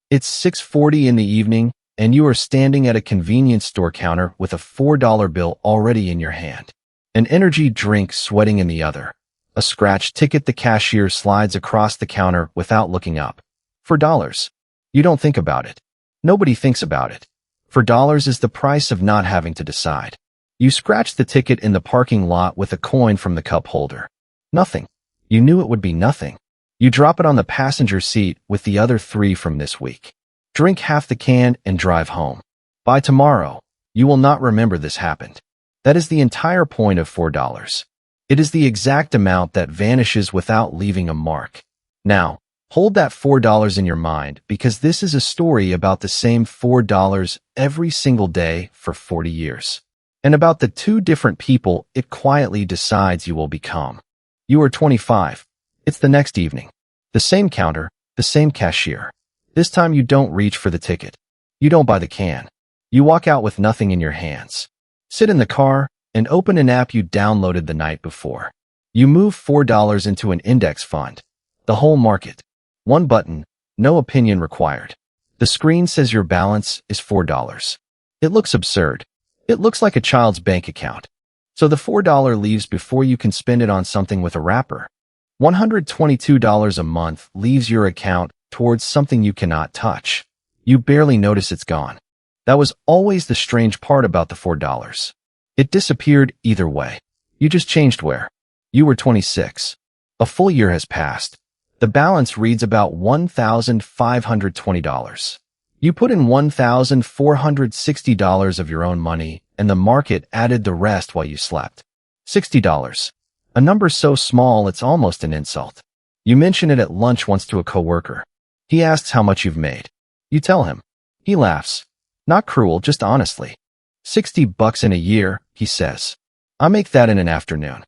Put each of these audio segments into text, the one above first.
It's 6:40 in the evening, and you are standing at a convenience store counter with a $4 bill already in your hand, an energy drink sweating in the other, a scratch ticket the cashier slides across the counter without looking up. $4. You don't think about it. Nobody thinks about it. $4 is the price of not having to decide. You scratch the ticket in the parking lot with a coin from the cup holder. Nothing. You knew it would be nothing. You drop it on the passenger seat with the other 3 from this week. Drink half the can and drive home. By tomorrow, you will not remember this happened. That is the entire point of $4. It is the exact amount that vanishes without leaving a mark. Now, hold that $4 in your mind because this is a story about the same $4 every single day for 40 years. And about the 2 different people it quietly decides you will become. You are 25. It's the next evening. The same counter, the same cashier. This time you don't reach for the ticket. You don't buy the can. You walk out with nothing in your hands. Sit in the car and open an app you downloaded the night before. You move $4 into an index fund. The whole market. One button, no opinion required. The screen says your balance is $4. It looks absurd. It looks like a child's bank account. So the $4 leaves before you can spend it on something with a wrapper. $122 a month leaves your account towards something you cannot touch. You barely notice it's gone. That was always the strange part about the $4. It disappeared either way. You just changed where. You were 26. A full year has passed. The balance reads about $1,520. You put in $1,460 of your own money, and the market added the rest while you slept. $60. A number so small it's almost an insult. You mention it at lunch once to a coworker. He asks how much you've made. You tell him. He laughs. Not cruel, just honestly. $60 in a year, he says. I make that in an afternoon.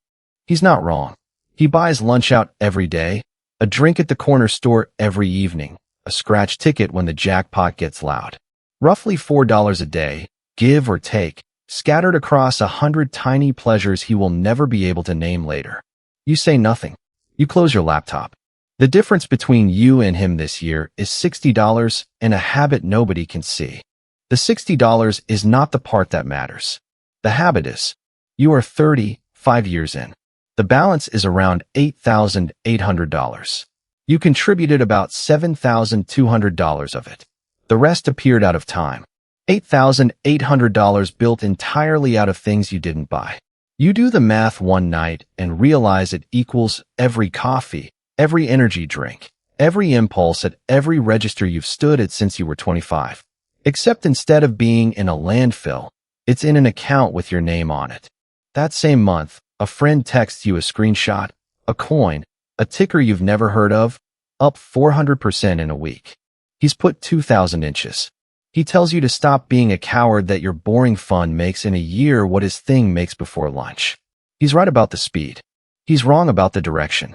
He's not wrong. He buys lunch out every day, a drink at the corner store every evening, a scratch ticket when the jackpot gets loud. Roughly $4 a day, give or take, scattered across 100 tiny pleasures he will never be able to name later. You say nothing. You close your laptop. The difference between you and him this year is $60 and a habit nobody can see. The $60 is not the part that matters. The habit is. You are 35 years in. The balance is around $8,800. You contributed about $7,200 of it. The rest appeared out of time. $8,800 built entirely out of things you didn't buy. You do the math one night and realize it equals every coffee, every energy drink, every impulse at every register you've stood at since you were 25. Except instead of being in a landfill, it's in an account with your name on it. That same month, a friend texts you a screenshot, a coin, a ticker you've never heard of, up 400% in a week. He's put 2,000 inches. He tells you to stop being a coward that your boring fund makes in a year what his thing makes before lunch. He's right about the speed. He's wrong about the direction.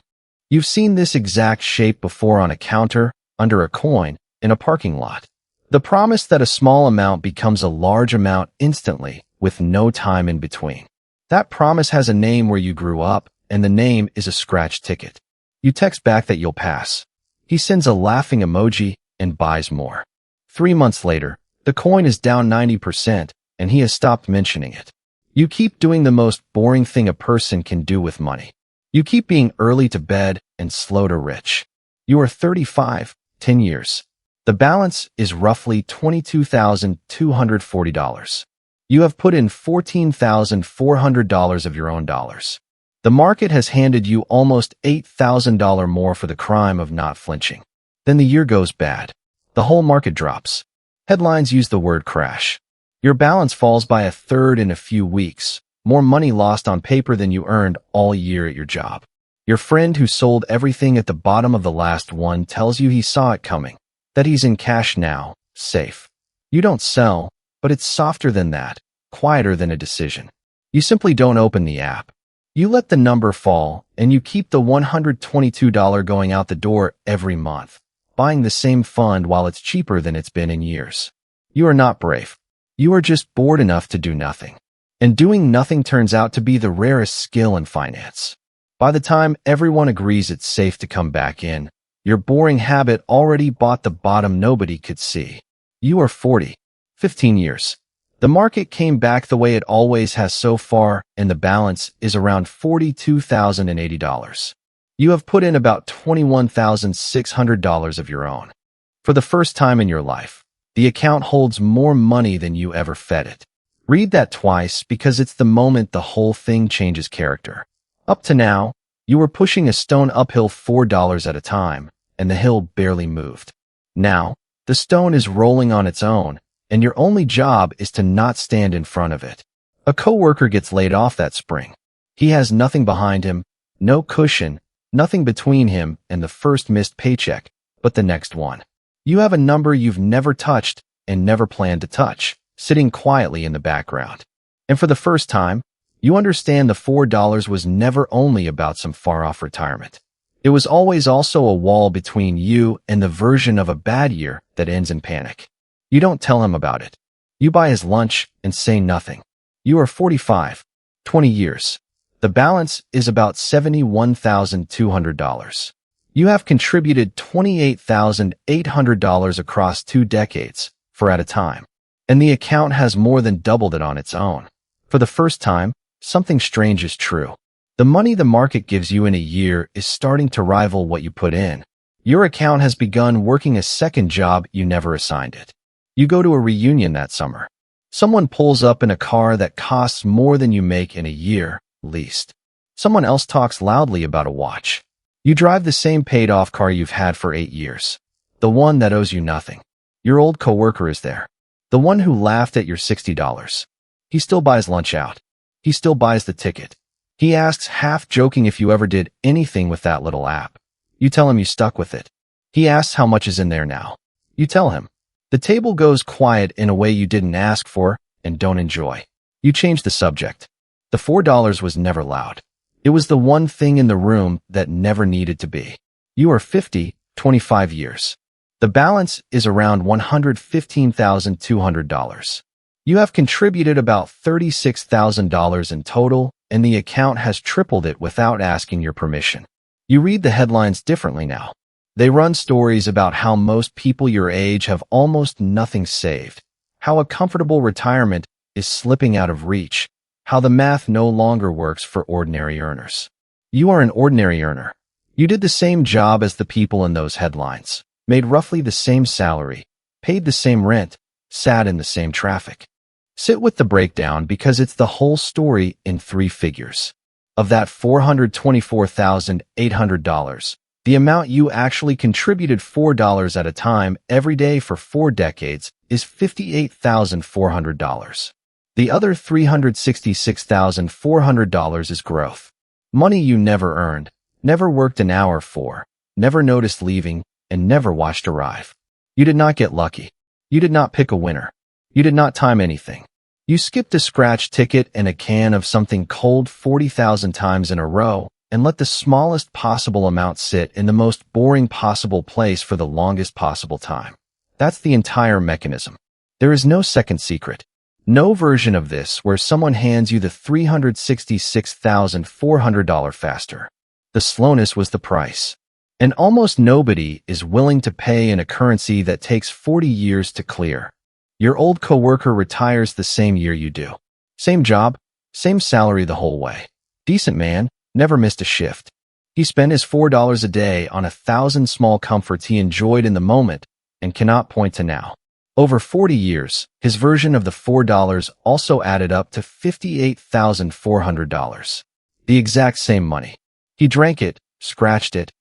You've seen this exact shape before on a counter, under a coin, in a parking lot. The promise that a small amount becomes a large amount instantly, with no time in between. That promise has a name where you grew up, and the name is a scratch ticket. You text back that you'll pass. He sends a laughing emoji and buys more. 3 months later, the coin is down 90%, and he has stopped mentioning it. You keep doing the most boring thing a person can do with money. You keep being early to bed and slow to rich. You are 35, 10 years. The balance is roughly $22,240. You have put in $14,400 of your own dollars. The market has handed you almost $8,000 more for the crime of not flinching. Then the year goes bad. The whole market drops. Headlines use the word crash. Your balance falls by a third in a few weeks, more money lost on paper than you earned all year at your job. Your friend who sold everything at the bottom of the last one tells you he saw it coming, that he's in cash now, safe. You don't sell, but it's softer than that, quieter than a decision. You simply don't open the app. You let the number fall, and you keep the $122 going out the door every month, buying the same fund while it's cheaper than it's been in years. You are not brave. You are just bored enough to do nothing. And doing nothing turns out to be the rarest skill in finance. By the time everyone agrees it's safe to come back in, Your boring habit already bought the bottom nobody could see. You are 40. 15 years. The market came back the way it always has so far, and the balance is around $42,080. You have put in about $21,600 of your own. For the first time in your life, the account holds more money than you ever fed it. Read that twice because it's the moment the whole thing changes character. Up to now, you were pushing a stone uphill $4 at a time, and the hill barely moved. Now, the stone is rolling on its own, and your only job is to not stand in front of it. A coworker gets laid off that spring. He has nothing behind him, no cushion, nothing between him and the first missed paycheck, but the next one. You have a number you've never touched and never planned to touch, sitting quietly in the background. And for the first time, you understand the $4 was never only about some far-off retirement. It was always also a wall between you and the version of a bad year that ends in panic. You don't tell him about it. You buy his lunch and say nothing. You are 45, 20 years. The balance is about $71,200. You have contributed $28,800 across 2 decades, for at a time. And the account has more than doubled it on its own. For the first time, something strange is true. The money the market gives you in a year is starting to rival what you put in. Your account has begun working a second job you never assigned it. You go to a reunion that summer. Someone pulls up in a car that costs more than you make in a year, least. Someone else talks loudly about a watch. You drive the same paid-off car you've had for 8 years. The one that owes you nothing. Your old coworker is there. The one who laughed at your $60. He still buys lunch out. He still buys the ticket. He asks half-joking if you ever did anything with that little app. You tell him you stuck with it. He asks how much is in there now. You tell him. The table goes quiet in a way you didn't ask for and don't enjoy. You change the subject. The $4 was never loud. It was the one thing in the room that never needed to be. You are 50, 25 years. The balance is around $115,200. You have contributed about $36,000 in total, and the account has tripled it without asking your permission. You read the headlines differently now. They run stories about how most people your age have almost nothing saved, how a comfortable retirement is slipping out of reach, how the math no longer works for ordinary earners. You are an ordinary earner. You did the same job as the people in those headlines, made roughly the same salary, paid the same rent, sat in the same traffic. Sit with the breakdown because it's the whole story in 3 figures. Of that $424,800, the amount you actually contributed $4 at a time every day for 4 decades is $58,400. The other $366,400 is growth. Money you never earned, never worked an hour for, never noticed leaving, and never watched arrive. You did not get lucky. You did not pick a winner. You did not time anything. You skipped a scratch ticket and a can of something cold 40,000 times in a row and let the smallest possible amount sit in the most boring possible place for the longest possible time. That's the entire mechanism. There is no second secret. No version of this where someone hands you the $366,400 faster. The slowness was the price. And almost nobody is willing to pay in a currency that takes 40 years to clear. Your old coworker retires the same year you do. Same job, same salary the whole way. Decent man, never missed a shift. He spent his $4 a day on 1,000 small comforts he enjoyed in the moment and cannot point to now. Over 40 years, his version of the $4 also added up to $58,400. The exact same money. He drank it, scratched it,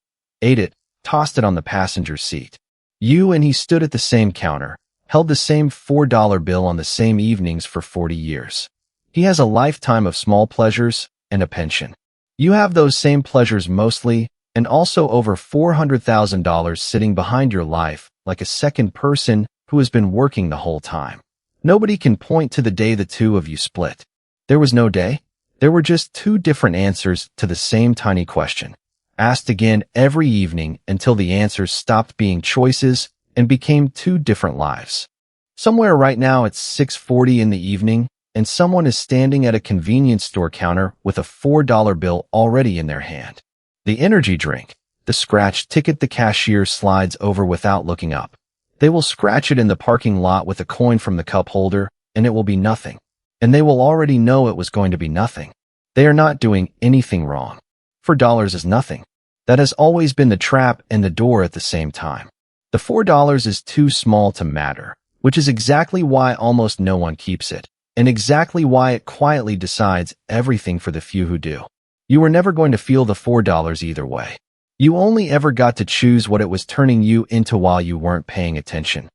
ate it, tossed it on the passenger seat. You and he stood at the same counter, held the same $4 bill on the same evenings for 40 years. He has a lifetime of small pleasures and a pension. You have those same pleasures mostly, and also over $400,000 sitting behind your life like a second person who has been working the whole time. Nobody can point to the day the two of you split. There was no day. There were just 2 different answers to the same tiny question, asked again every evening until the answers stopped being choices and became 2 different lives. Somewhere right now it's 6:40 in the evening, and someone is standing at a convenience store counter with a $4 bill already in their hand. The energy drink, The scratch ticket the cashier slides over without looking up. They will scratch it in the parking lot with a coin from the cup holder, and it will be nothing. And they will already know it was going to be nothing. They are not doing anything wrong. $4 is nothing. That has always been the trap and the door at the same time. The $4 is too small to matter, which is exactly why almost no one keeps it, and exactly why it quietly decides everything for the few who do. You were never going to feel the $4 either way. You only ever got to choose what it was turning you into while you weren't paying attention.